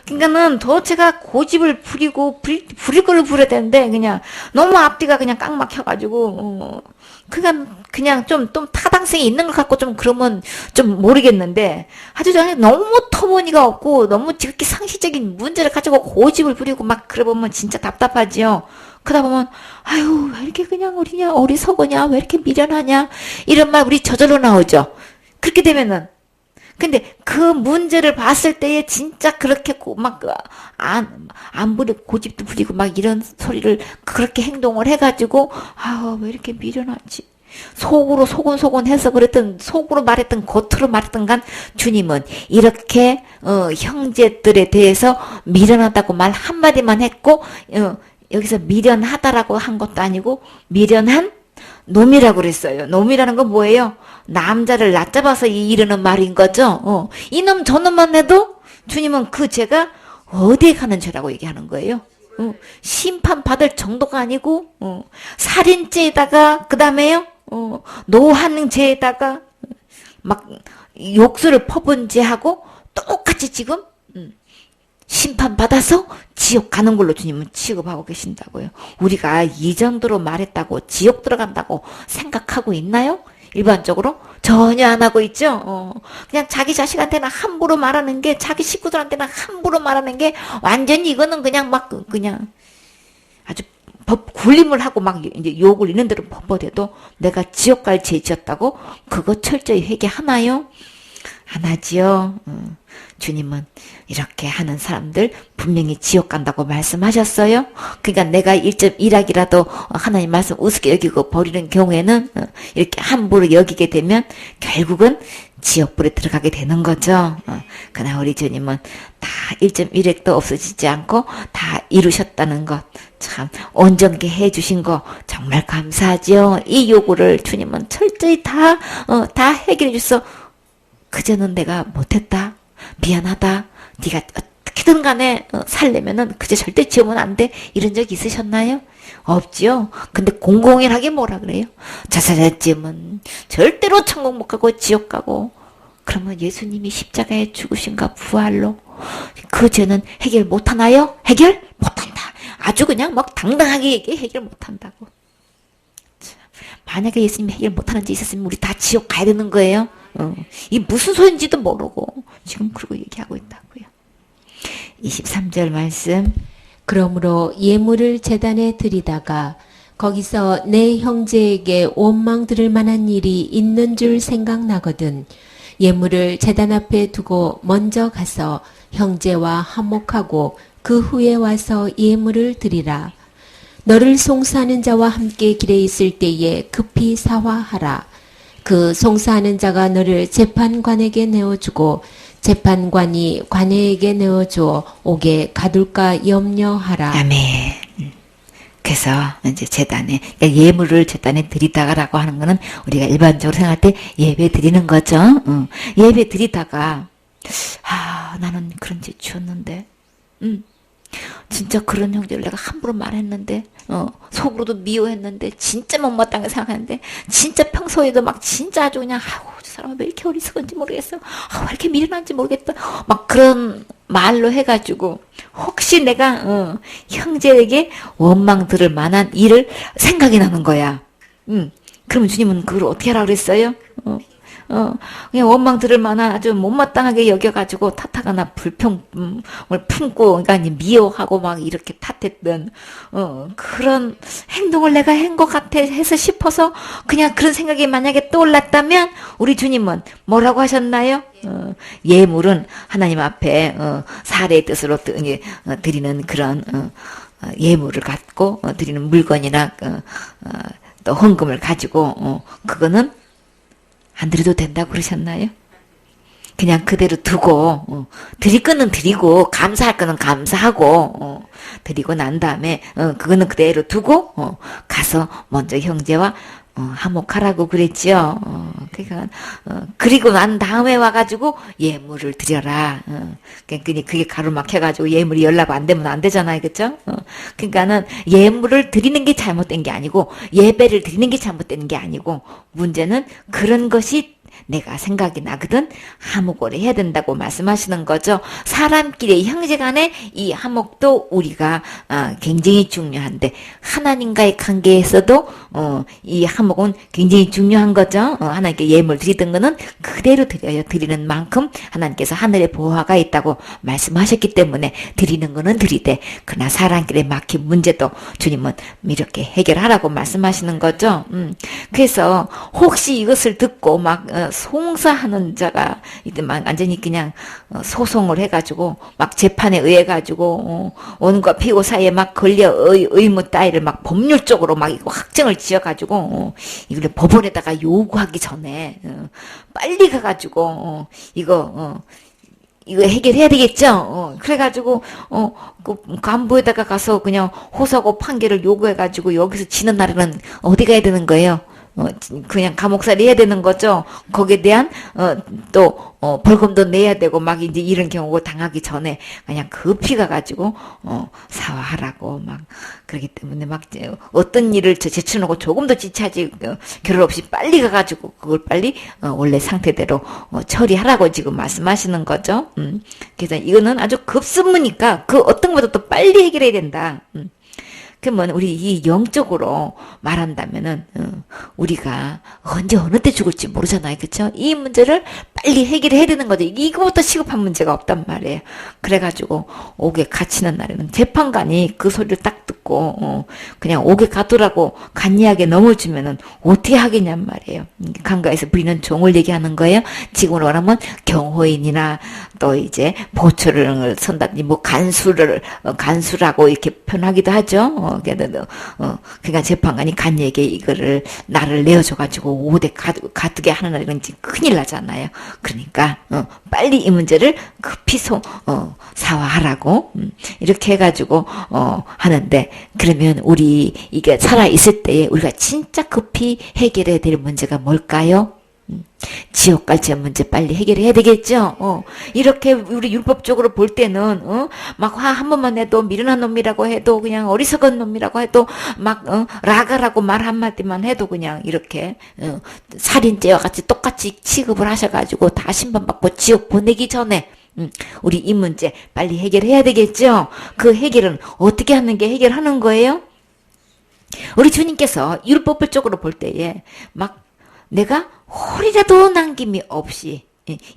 그러니까는 도대체가 고집을 부리고 부릴 걸 부려야 되는데 그냥 너무 앞뒤가 그냥 꽉 막혀가지고 그냥 좀 타당성이 있는 것 같고 좀 그러면 좀 모르겠는데 아주 저는 너무 터무니가 없고 너무 지극히 상식적인 문제를 가지고 고집을 부리고 막 그래 보면 진짜 답답하지요. 그러다 보면 아유 왜 이렇게 그냥 우리냐 어리석으냐 왜 이렇게 미련하냐 이런 말 우리 저절로 나오죠. 그렇게 되면은 근데 그 문제를 봤을 때에 진짜 그렇게 안 부리고 고집도 부리고 막 이런 소리를 그렇게 행동을 해가지고 아 왜 이렇게 미련하지 속으로 소곤소곤 해서 그랬던 속으로 말했던 겉으로 말했던 간 주님은 이렇게 형제들에 대해서 미련하다고 말 한마디만 했고 여기서 미련하다라고 한 것도 아니고 미련한 놈이라고 그랬어요. 놈이라는 건 뭐예요? 남자를 낮잡아서 이르는 말인 거죠. 이놈 저놈만 해도 주님은 그 죄가 어디에 가는 죄라고 얘기하는 거예요. 심판받을 정도가 아니고 살인죄에다가 그 다음에요. 노한죄에다가 막 욕설을 퍼본 죄하고 똑같이 지금 심판받아서 지옥 가는 걸로 주님은 취급하고 계신다고요. 우리가 이 정도로 말했다고 지옥 들어간다고 생각하고 있나요? 일반적으로? 전혀 안 하고 있죠? 그냥 자기 자식한테는 함부로 말하는 게, 자기 식구들한테는 함부로 말하는 게, 완전히 이거는 그냥 그냥 아주 굴림을 하고 막 이제 욕을 있는 대로 퍼버려도 내가 지옥 갈 죄 지었다고? 그거 철저히 회개하나요? 안 하지요. 주님은 이렇게 하는 사람들 분명히 지옥 간다고 말씀하셨어요. 그러니까 내가 1.1학이라도 하나님 말씀 우습게 여기고 버리는 경우에는 이렇게 함부로 여기게 되면 결국은 지옥불에 들어가게 되는 거죠. 그러나 우리 주님은 다 1.1핵도 없어지지 않고 다 이루셨다는 것, 참 온전케 해주신 거 정말 감사하죠. 이 요구를 주님은 철저히 다 해결해 주셔서 그제는 내가 못했다. 미안하다. 네가 어떻게든 간에 살려면은 그제 절대 지으면 안 돼. 이런 적 있으셨나요? 없지요. 근데 공공연하게 뭐라 그래요? 자살자 지으면 절대로 천국 못 가고 지옥 가고. 그러면 예수님이 십자가에 죽으신가 부활로 그 죄는 해결 못 하나요? 해결 못 한다. 아주 그냥 막 당당하게 얘기해 해결 못 한다고. 만약에 예수님이 해결 못 하는 지 있었으면 우리 다 지옥 가야 되는 거예요. 이 무슨 소리인지도 모르고 지금 그러고 얘기하고 있다고요. 23절 말씀. 그러므로 예물을 제단에 드리다가 거기서 내 형제에게 원망 들을 만한 일이 있는 줄 생각나거든 예물을 제단 앞에 두고 먼저 가서 형제와 화목하고 그 후에 와서 예물을 드리라. 너를 송사하는 자와 함께 길에 있을 때에 급히 사화하라. 그 송사하는 자가 너를 재판관에게 내어주고 재판관이 관에게 내어주어 옥에 가둘까 염려하라. 아멘. 그래서 이제 제단에 그러니까 예물을 제단에 드리다가라고 하는 거는 우리가 일반적으로 생각할 때 예배 드리는 거죠. 예배 드리다가 나는 그런 죄 지었는데 진짜 그런 형제를 내가 함부로 말했는데 속으로도 미워했는데 진짜 못마땅하게 생각하는데 진짜 평소에도 막 진짜 아주 그냥 저 사람은 왜 이렇게 어리석은지 모르겠어. 왜 이렇게 미련한지 모르겠다. 막 그런 말로 해가지고 혹시 내가 형제에게 원망 들을 만한 일을 생각이 나는 거야. 그러면 주님은 그걸 어떻게 하라 그랬어요? 그냥 원망 들을 만한 아주 못마땅하게 여겨가지고 탓하거나 불평을 품고, 그러니까 미워하고 막 이렇게 탓했던, 그런 행동을 내가 한 것 같아 해서 싶어서 그냥 그런 생각이 만약에 떠올랐다면 우리 주님은 뭐라고 하셨나요? 예물은 하나님 앞에, 사례의 뜻으로 드리는 그런, 예물을 갖고 드리는 물건이나 또 헌금을 가지고 그거는 안 드려도 된다고 그러셨나요? 그냥 그대로 두고 드릴 거는 드리고 감사할 거는 감사하고 드리고 난 다음에 그거는 그대로 두고 가서 먼저 형제와 화목하라고 그랬죠. 그러니까 그리고 난 다음에 와가지고 예물을 드려라. 그게 가로막혀가지고 예물이 연락 안 되면 안 되잖아요, 그렇죠? 그러니까는 예물을 드리는 게 잘못된 게 아니고 예배를 드리는 게 잘못된 게 아니고 문제는 그런 것이 내가 생각이 나거든 화목을 해야 된다고 말씀하시는 거죠. 사람끼리 형제간의 이 화목도 우리가 굉장히 중요한데 하나님과의 관계에서도 이 화목은 굉장히 중요한 거죠. 하나님께 예물 드리던 거는 그대로 드려요. 드리는 만큼 하나님께서 하늘에 보화가 있다고 말씀하셨기 때문에 드리는 거는 드리되 그러나 사람끼리 막힌 문제도 주님은 이렇게 해결하라고 말씀하시는 거죠. 그래서 혹시 이것을 듣고 막 송사하는 자가 이때만 완전히 그냥 소송을 해가지고 막 재판에 의해 가지고 원과 피고 사이에 막 걸려 의무 따위를 막 법률적으로 막 이거 확정을 지어가지고 이걸 법원에다가 요구하기 전에 빨리 가가지고 이거 해결해야 되겠죠? 그래가지고, 그 간부에다가 가서 그냥 호소하고 판결을 요구해가지고 여기서 지는 날에는 어디 가야 되는 거예요? 그냥 감옥살이 해야 되는 거죠. 거기에 대한, 벌금도 내야 되고, 막 이제 이런 경우가 당하기 전에 그냥 급히 가가지고, 사과하라고 막, 그렇기 때문에 막, 어떤 일을 제쳐놓고 조금 더 지체하지, 결혼 없이 빨리 가가지고, 그걸 빨리, 원래 상태대로, 처리하라고 지금 말씀하시는 거죠. 그래서 이거는 아주 급선무니까 그 어떤 것보다 또 빨리 해결해야 된다. 그러면 우리 이 영적으로 말한다면은 우리가 언제 어느 때 죽을지 모르잖아요, 그렇죠? 이 문제를 빨리 해결해야 되는 거죠. 이거보다 시급한 문제가 없단 말이에요. 그래가지고 옥에 갇히는 날에는 재판관이 그 소리를 딱 듣고 그냥 옥에 가두라고 간이하게 넘어주면은 어떻게 하겠냔 말이에요. 강가에서 부리는 종을 얘기하는 거예요. 지금으로 말하면 경호인이나 또 이제 보초를 선다든지 뭐 간수라고 이렇게 표현하기도 하죠. 그러니까 재판관이 간이에게 이거를 나를 내어줘가지고 5대 가두게 하는 날은 큰일 나잖아요. 그러니까 빨리 이 문제를 급히 사화하라고 이렇게 해가지고 하는데 그러면 우리 이게 살아 있을 때에 우리가 진짜 급히 해결해야 될 문제가 뭘까요? 지옥 갈지 문제 빨리 해결해야 되겠죠. 이렇게 우리 율법적으로 볼 때는 막 화 한 번만 해도 미련한 놈이라고 해도 그냥 어리석은 놈이라고 해도 막 라가라고 말 한마디만 해도 그냥 이렇게 살인죄와 같이 똑같이 취급을 하셔가지고 다 심판받고 지옥 보내기 전에 우리 이 문제 빨리 해결해야 되겠죠. 그 해결은 어떻게 하는 게 해결하는 거예요? 우리 주님께서 율법을 쪽으로 볼 때에 막 내가 홀이라도 남김이 없이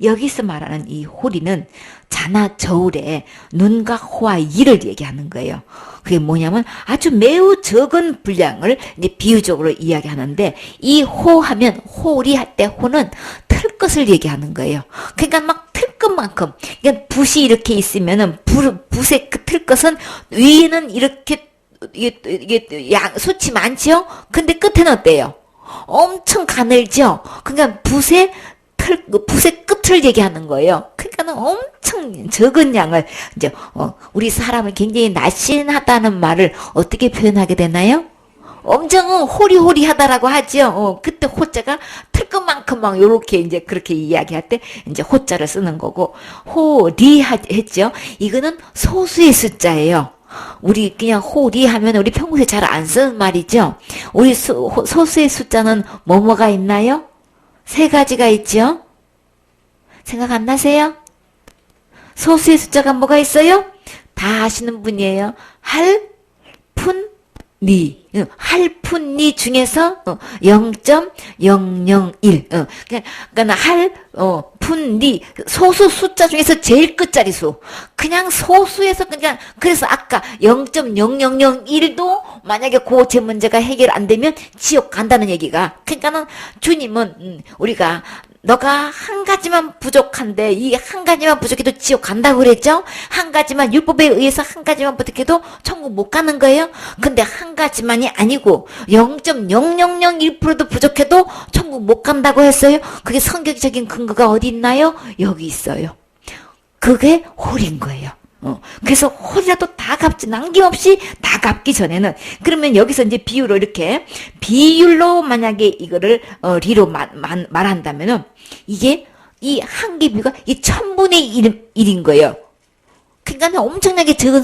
여기서 말하는 이 홀이는 자나 저울에 눈과 호와 이를 얘기하는 거예요. 그게 뭐냐면 아주 매우 적은 분량을 이제 비유적으로 이야기하는데 이 호하면 홀이 할 때 호는 틀 것을 얘기하는 거예요. 그러니까 막 틀 것만큼 그러니까 붓이 이렇게 있으면은 붓의 그 틀 것은 위에는 이렇게 이게 숱이 많죠. 근데 끝에는 어때요? 엄청 가늘죠? 그러니까 붓의 끝을 얘기하는 거예요. 그러니까는 엄청 적은 양을, 이제, 우리 사람을 굉장히 날씬하다는 말을 어떻게 표현하게 되나요? 엄청 호리호리하다라고 하죠. 그때 호자가 틀 것만큼 막 요렇게 이제 그렇게 이야기할 때 이제 호자를 쓰는 거고, 했죠? 이거는 소수의 숫자예요. 우리 그냥 호리 하면 우리 평소에 잘 안 쓰는 말이죠. 우리 소수의 숫자는 뭐가 있나요? 3가지가 있죠. 생각 안 나세요? 소수의 숫자가 뭐가 있어요? 다 아시는 분이에요. 할, 푼, 니, 할푼니 중에서 0.001. 그러니까 할푼니 소수 숫자 중에서 제일 끝자리 수. 그냥 소수에서 그냥 그래서 아까 0.0001도 만약에 그 제 문제가 해결 안 되면 지옥 간다는 얘기가. 그러니까는 주님은 우리가 너가 한 가지만 부족한데 이 한 가지만 부족해도 지옥 간다고 그랬죠? 한 가지만 율법에 의해서 한 가지만 부족해도 천국 못 가는 거예요? 근데 한 가지만이 아니고 0.0001%도 부족해도 천국 못 간다고 했어요? 그게 성경적인 근거가 어디 있나요? 여기 있어요. 그게 홀인 거예요. 그래서 홀이라도 다 갚지 남김없이 다 갚기 전에는 그러면 여기서 이제 비유로 이렇게 비율로 만약에 이거를 리로 말한다면은 이게 이 한 개 비유가 이 1000분의 1인 거예요. 그러니까 엄청나게 적은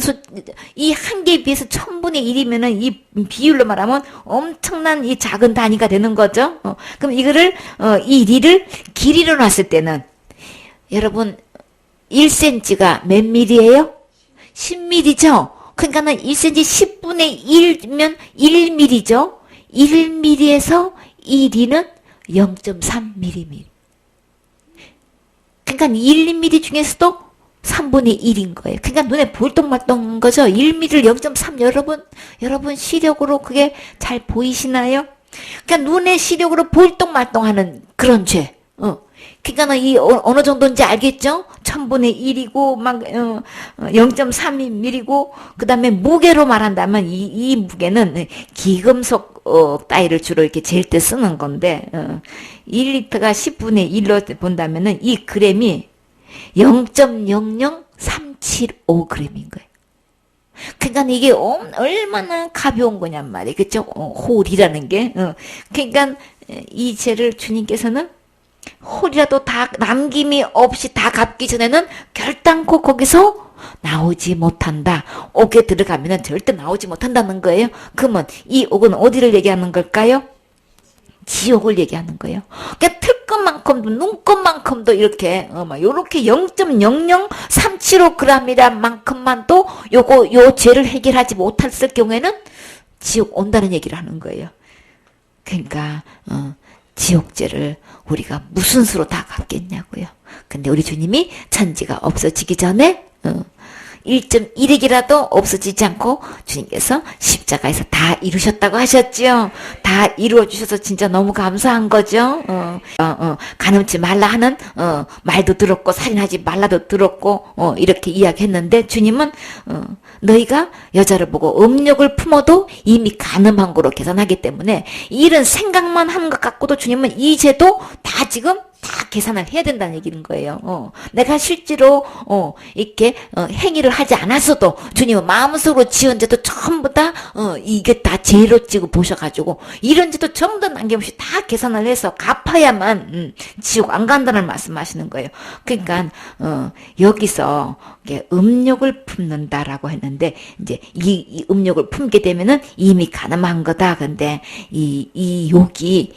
이 한 개에 비해서 1000분의 1이면은 이 비율로 말하면 엄청난 이 작은 단위가 되는 거죠. 그럼 이거를 이 리를 길이로 놨을 때는 여러분 1cm가 몇 밀이에요? 10mm죠? 그러니까는 1cm 10분의 1이면 1mm죠? 1mm에서 이 리는 0.3mm. 그러니까 1mm 중에서도 3분의 1인 거예요. 그러니까 눈에 볼똥말똥한 거죠. 1mm를 0.3 여러분 시력으로 그게 잘 보이시나요? 그러니까 눈의 시력으로 볼똥말똥하는 그런 죄. 그러니까 이 어느 정도인지 알겠죠? 1000분의 1이고 막 0.3mm고 그다음에 무게로 말한다면 이 무게는 기금속 따위를 주로 이렇게 잴 때 쓰는 건데 1리터가 10분의 1로 본다면은 이 그램이 0.00375g인 거예요. 그러니까 이게 얼마나 가벼운 거냔 말이에요. 그죠? 홀이라는 게. 그러니까 이 죄를 주님께서는 홀이라도 다 남김이 없이 다 갚기 전에는 결단코 거기서 나오지 못한다. 옥에 들어가면 절대 나오지 못한다는 거예요. 그러면 이 옥은 어디를 얘기하는 걸까요? 지옥을 얘기하는 거예요. 그러니까 틀것만큼도 눈것만큼도 이렇게 요렇게 0.00375g이란 만큼만 또 요 죄를 해결하지 못했을 경우에는 지옥 온다는 얘기를 하는 거예요. 그러니까 지옥죄를 우리가 무슨 수로 다 갚겠냐고요. 근데 우리 주님이 천지가 없어지기 전에 1.1액이라도 없어지지 않고 주님께서 십자가에서 다 이루셨다고 하셨죠. 다 이루어주셔서 진짜 너무 감사한 거죠. 간음치 말라 하는 말도 들었고 살인하지 말라도 들었고 이렇게 이야기했는데 주님은 너희가 여자를 보고 음욕을 품어도 이미 간음한 거로 계산하기 때문에 이런 생각만 하는 것 같고도 주님은 이 죄도 다 지금 다 계산을 해야 된다는 얘기인 거예요. 내가 실제로 이렇게 행위를 하지 않았어도 주님은 마음속으로 지은 죄도 전부 다 이게 다 죄로 찍어 보셔가지고 이런 죄도 전부 다 남김없이 다 계산을 해서 갚아야만 지옥 안 간다는 말씀하시는 거예요. 그러니까 여기서 음욕을 품는다라고 했는데 이제 이 음욕을 품게 되면은 이미 가늠한 거다. 근데 이 욕이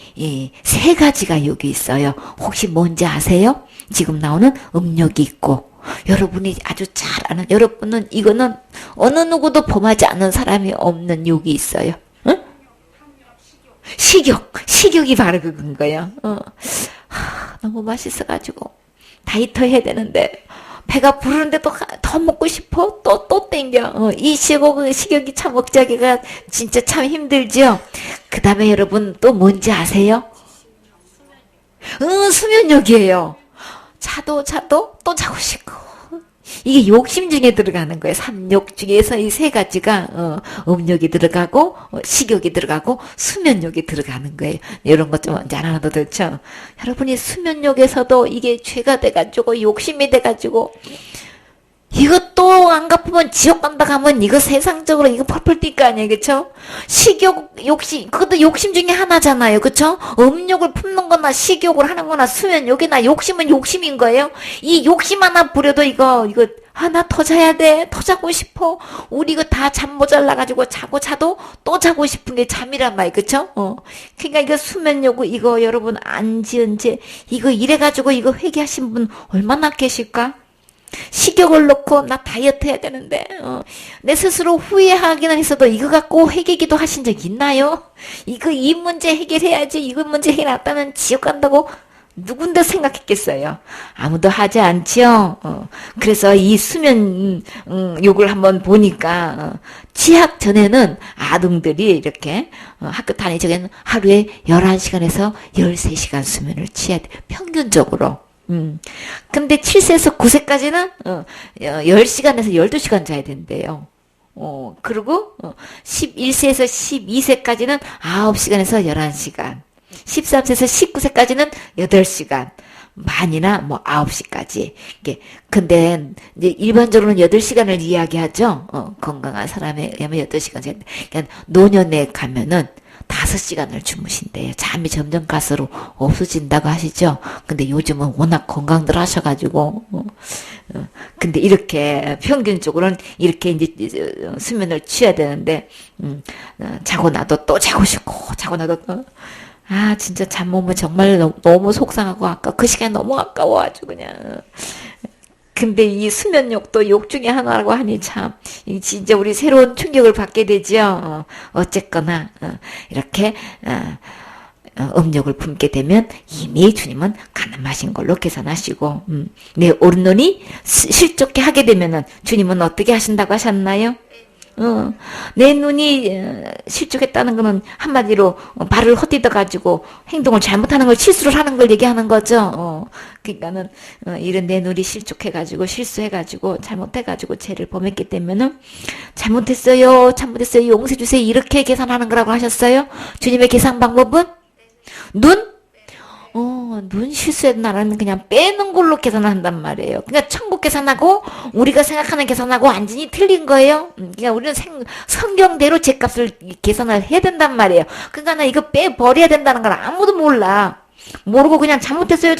세 가지가 욕이 있어요. 혹시 뭔지 아세요? 지금 나오는 음욕이 있고 여러분이 아주 잘 아는 여러분은 이거는 어느 누구도 범하지 않는 사람이 없는 욕이 있어요. 응? 식욕이 바로 그건 거예요. 너무 맛있어가지고 다이어트 해야 되는데 배가 부르는데 더 먹고 싶어? 또 땡겨. 이 식욕이 참 억제하기가 진짜 참 힘들죠? 그 다음에 여러분 또 뭔지 아세요? 수면욕이에요. 자도 또 자고 싶고. 이게 욕심 중에 들어가는 거예요. 삼욕 중에서 이 세 가지가 음욕이 들어가고 식욕이 들어가고 수면욕이 들어가는 거예요. 이런 것 좀 잘 알아도 좋죠. 여러분이 수면욕에서도 이게 죄가 돼가지고 욕심이 돼가지고 이것도 안 갚으면 지옥 간다 하면 이거 세상적으로 이거 펄펄 뛸 거 아니에요. 그쵸? 식욕, 욕심, 그것도 욕심 중에 하나잖아요. 그쵸? 음욕을 품는 거나 식욕을 하는 거나 수면욕이나 욕심은 욕심인 거예요. 이 욕심 하나 부려도 이거 나 더 자야 돼. 더 자고 싶어. 우리 이거 다 잠 모자라가지고 자도 또 자고 싶은 게 잠이란 말이에요. 그쵸? 그러니까 이거 수면욕, 이거 여러분 안 지은 죄, 이거 이래가지고 이거 회개하신 분 얼마나 계실까? 식욕을 놓고 나 다이어트 해야 되는데 내 스스로 후회하기는 했어도 이거 갖고 회개기도 하신 적 있나요? 이 문제 해결해야지. 이거 문제 해결 안 하면 지옥 간다고 누군데 생각했겠어요? 아무도 하지 않지요. 그래서 이 수면 욕을 한번 보니까 취학 전에는 아동들이 이렇게 학교 다니기 전에는 하루에 11시간에서 13시간 수면을 취해야 돼. 평균적으로. 근데 7세에서 9세까지는 10시간에서 12시간 자야 된대요. 그리고 11세에서 12세까지는 9시간에서 11시간. 13세에서 19세까지는 8시간. 반이나 뭐 9시까지. 근데 이제 일반적으로는 8시간을 이야기하죠. 건강한 사람에 의하면 8시간. 그러니까 노년에 가면은 5시간을 주무신대요. 잠이 점점 갈수록 없어진다고 하시죠. 근데 요즘은 워낙 건강들 하셔가지고, 근데 이렇게 평균적으로는 이렇게 이제 수면을 취해야 되는데, 자고 나도 또 자고 싶고, 자고 나도 또, 진짜 잠 오면 정말 너무 속상하고 그 시간 너무 아까워 아주 그냥. 근데 이 수면욕도 욕 중에 하나라고 하니 참 진짜 우리 새로운 충격을 받게 되죠. 어쨌거나 이렇게 음욕을 품게 되면 이미 주님은 가늠하신 걸로 계산하시고 내 오른눈이 실족해 하게 되면은 주님은 어떻게 하신다고 하셨나요? 내 눈이 실족했다는 거는 한마디로 발을 헛디뎌 가지고 행동을 잘못하는 걸 실수를 하는 걸 얘기하는 거죠. 그러니까는 이런 내 눈이 실족해 가지고 실수해 가지고 잘못해 가지고 죄를 범했기 때문에는 잘못했어요 용서해 주세요 이렇게 계산하는 거라고 하셨어요. 주님의 계산 방법은 눈 실수해도 나는 그냥 빼는 걸로 계산한단 말이에요. 그러니까 천국 계산하고 우리가 생각하는 계산하고 완전히 틀린 거예요. 그러니까 우리는 성경대로 죄값을 계산을 해야 된단 말이에요. 그러니까 나 이거 빼버려야 된다는 걸 아무도 몰라. 모르고 그냥 잘못했어요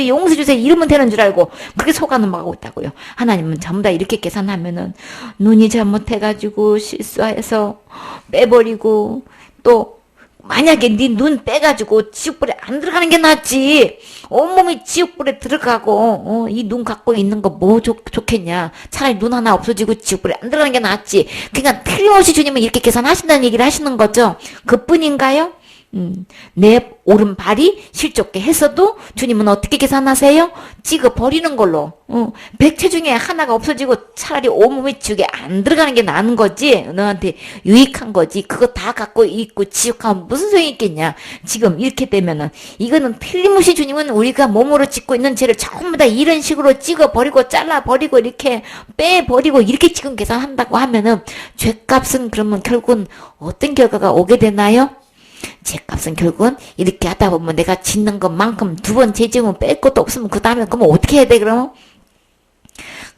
용서해 주세요 이러면 되는 줄 알고 그렇게 속아넘어가고 있다고요. 하나님은 전부 다 이렇게 계산하면은 눈이 잘못해가지고 실수해서 빼버리고 또 만약에 네 눈 빼가지고 지옥불에 안 들어가는 게 낫지. 온몸이 지옥불에 들어가고 이 눈 갖고 있는 거 뭐 좋겠냐. 차라리 눈 하나 없어지고 지옥불에 안 들어가는 게 낫지. 그러니까 틀림없이 주님은 이렇게 계산하신다는 얘기를 하시는 거죠. 그뿐인가요? 내 오른발이 실족해 했어도 주님은 어떻게 계산하세요? 찍어 버리는 걸로. 백체 중에 하나가 없어지고 차라리 온몸이 지옥에 안 들어가는 게 나은 거지. 너한테 유익한 거지. 그거 다 갖고 있고 지옥하면 무슨 소용이 있겠냐. 지금 이렇게 되면은 이거는 틀림없이 주님은 우리가 몸으로 짓고 있는 죄를 전부 다 이런 식으로 찍어 버리고 잘라 버리고 이렇게 빼 버리고 이렇게 지금 계산한다고 하면은 죄값은 그러면 결국은 어떤 결과가 오게 되나요? 죄값은 결국은 이렇게 하다 보면 내가 짓는 것만큼 두 번 죄지으면 뺄 것도 없으면 그 다음에 그러면 어떻게 해야 돼 그럼?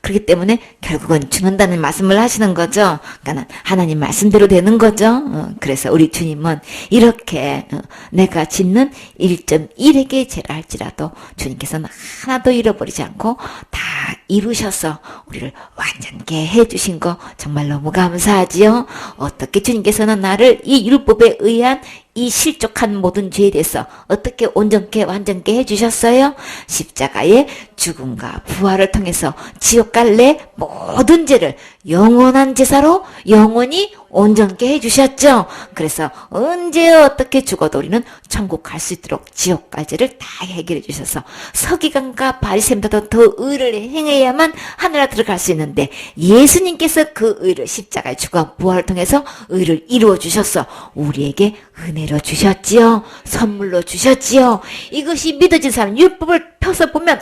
그렇기 때문에 결국은 죽는다는 말씀을 하시는 거죠. 그러니까 하나님 말씀대로 되는 거죠. 그래서 우리 주님은 이렇게 내가 짓는 1.1에게 죄를 할지라도 주님께서는 하나도 잃어버리지 않고 다 이루셔서 우리를 완전케 해주신 거 정말 너무 감사하지요. 어떻게 주님께서는 나를 이 율법에 의한 이 실족한 모든 죄에 대해서 어떻게 온전케 완전케 해주셨어요? 십자가의 죽음과 부활을 통해서 지옥 갈래 모든 죄를 영원한 제사로 영원히 온전케 해주셨죠. 그래서 언제 어떻게 죽어도 우리는 천국 갈 수 있도록 지옥 갈 죄를 다 해결해 주셔서 서기관과 바리새인보다 더 의를 행해야만 하늘에 들어갈 수 있는데 예수님께서 그 의를 십자가의 죽음과 부활을 통해서 의를 이루어 주셔서 우리에게 은혜로 주셨지요. 선물로 주셨지요. 이것이 믿어진 사람 율법을 펴서 보면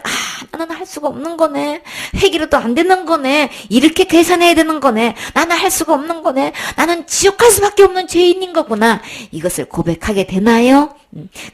나는 할 수가 없는 거네. 회개로도 안 되는 거네. 이렇게 계산해야 되는 거네. 나는 할 수가 없는 거네. 나는 지옥 갈 수밖에 없는 죄인인 거구나. 이것을 고백하게 되나요?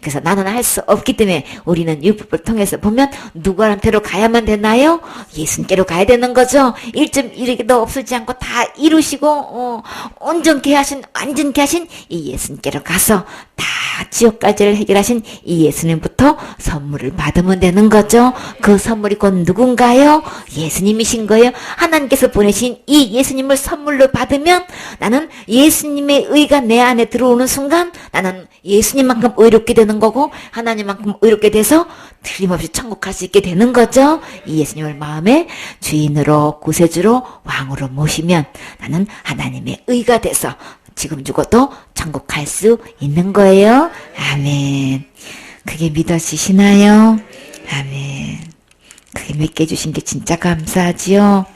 그래서 나는 할 수 없기 때문에 우리는 율법을 통해서 보면 누구한테로 가야만 되나요? 예수님께로 가야 되는 거죠. 1.1에게도 없어지지 않고 다 이루시고 온전케 하신 완전케 하신 이 예수님께로 가서 다 지옥 갈 죄를 해결하신 이 예수님부터 선물을 받으면 되는 거죠. 그 선물이 곧 누군가요? 예수님이신 거예요. 하나님께서 보내신 이 예수님을 선물로 받으면 나는 예수님의 의가 내 안에 들어오는 순간 나는 예수님만큼 의롭게 되는 거고 하나님만큼 의롭게 돼서 틀림없이 천국 갈 수 있게 되는 거죠. 이 예수님을 마음의 주인으로 구세주로 왕으로 모시면 나는 하나님의 의가 돼서 지금 죽어도 천국 갈 수 있는 거예요. 아멘. 그게 믿어지시나요? 아멘. 그게 믿게 해주신 게 진짜 감사하지요.